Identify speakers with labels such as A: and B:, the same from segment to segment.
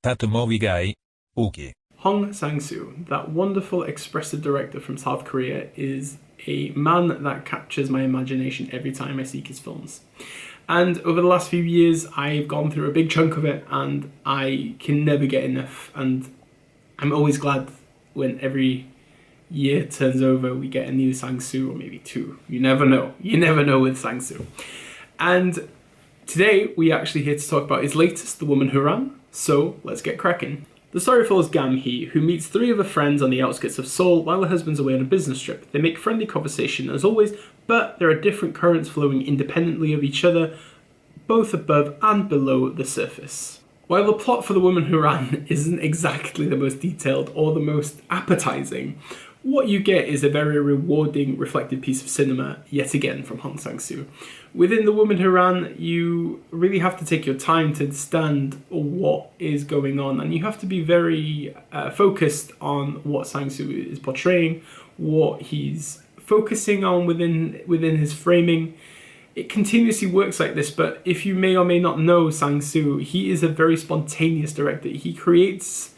A: thatmovieguyUK.
B: Sangsoo, that wonderful expressive director from South Korea, is a man that captures my imagination every time I see his films. And over the last few years, I've gone through a big chunk of it, and I can never get enough. And I'm always glad when every year turns over, we get a new Sangsoo, or maybe two. You never know. You never know with Sangsoo. And today, we're actually here to talk about his latest, The Woman Who Ran. So let's get cracking. The story follows min-hee, who meets three of her friends on the outskirts of Seoul while her husband's away on a business trip. They make friendly conversation as always, but there are different currents flowing independently of each other, both above and below the surface. While the plot for The Woman Who Ran isn't exactly the most detailed or the most appetizing, what you get is a very rewarding, reflective piece of cinema, yet again from Sangsoo. Within The Woman Who Ran, you really have to take your time to understand what is going on, and you have to be very focused on what Sangsoo is portraying, what he's focusing on within his framing. It continuously works like this, but if you may or may not know Sangsoo, he is a very spontaneous director. He creates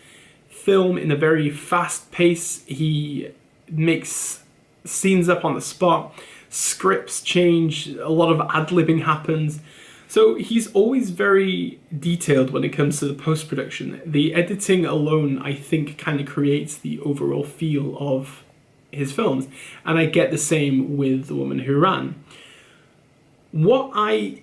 B: film in a very fast pace. He makes scenes up on the spot, scripts change, a lot of ad-libbing happens. So he's always very detailed when it comes to the post-production. The editing alone, I think, kind of creates the overall feel of his films. And I get the same with The Woman Who Ran. What I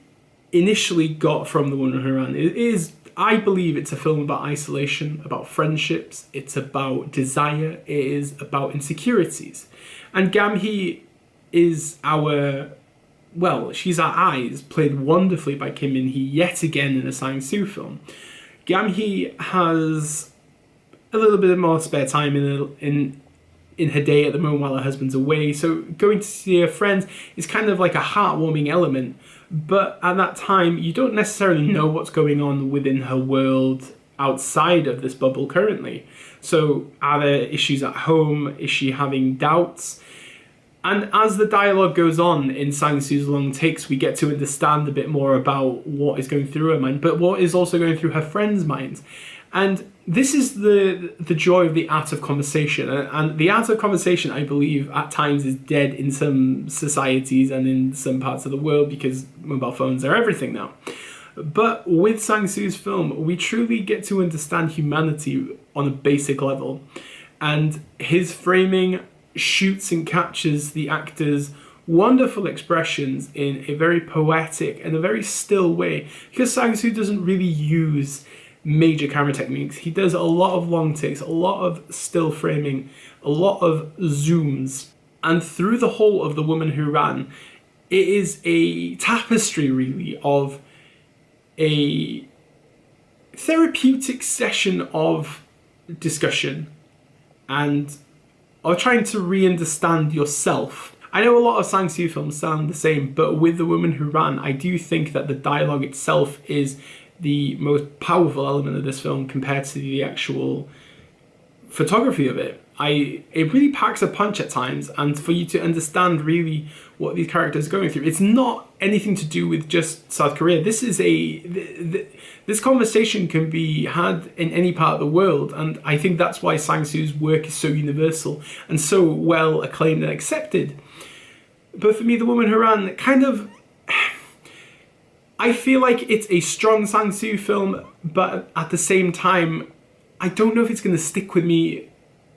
B: initially got from The Woman Who Ran is I believe it's a film about isolation, about friendships, it's about desire, it is about insecurities. And min-hee is she's our eyes, played wonderfully by min-hee yet again in a Sangsoo film. min-hee has a little bit more spare time in her day at the moment while her husband's away, so going to see her friends is kind of like a heartwarming element. But at that time, you don't necessarily know what's going on within her world outside of this bubble currently. So are there issues at home? Is she having doubts? And as the dialogue goes on in Sangsoo's long takes, we get to understand a bit more about what is going through her mind, but what is also going through her friends' minds. And this is the joy of the art of conversation. And the art of conversation, I believe, at times is dead in some societies and in some parts of the world because mobile phones are everything now. But with Sangsoo's film, we truly get to understand humanity on a basic level. And his framing shoots and captures the actors' wonderful expressions in a very poetic and a very still way. Because Sangsoo doesn't really use major camera techniques. He does a lot of long takes, a lot of still framing, a lot of zooms. And through the whole of The Woman Who Ran, it is a tapestry really of a therapeutic session of discussion and of trying to re-understand yourself. I know a lot of Sangsoo films sound the same, but with The Woman Who Ran, I do think that the dialogue itself is the most powerful element of this film compared to the actual photography of it. It really packs a punch at times, and for you to understand really what these characters are going through, it's not anything to do with just South Korea. This is this conversation can be had in any part of the world, and I think that's why Sangsoo's work is so universal and so well acclaimed and accepted. But for me, The Woman Who Ran kind of, I feel like it's a strong Sangsoo film, but at the same time, I don't know if it's going to stick with me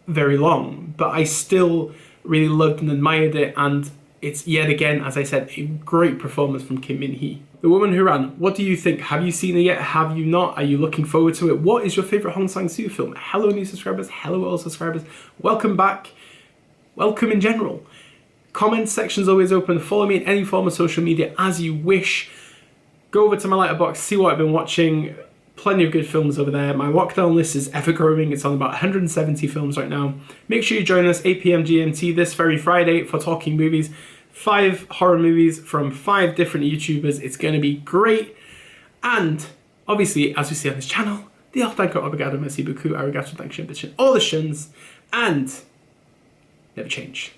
B: very long, but I still really loved and admired it, and it's yet again, as I said, a great performance from min-hee. The Woman Who Ran, what do you think? Have you seen it yet? Have you not? Are you looking forward to it? What is your favourite Sangsoo film? Hello new subscribers, hello old subscribers, welcome back, welcome in general. Comment section's always open, follow me in any form of social media as you wish. Go over to my letterbox, see what I've been watching. Plenty of good films over there. My lockdown list is ever growing. It's on about 170 films right now. Make sure you join us 8 p.m. GMT this very Friday for Talking Movies. 5 horror movies from 5 different YouTubers. It's going to be great. And obviously, as we see on this channel, the Danko, obrigado, merci beaucoup, arigato, thank you, all the shins, and never change.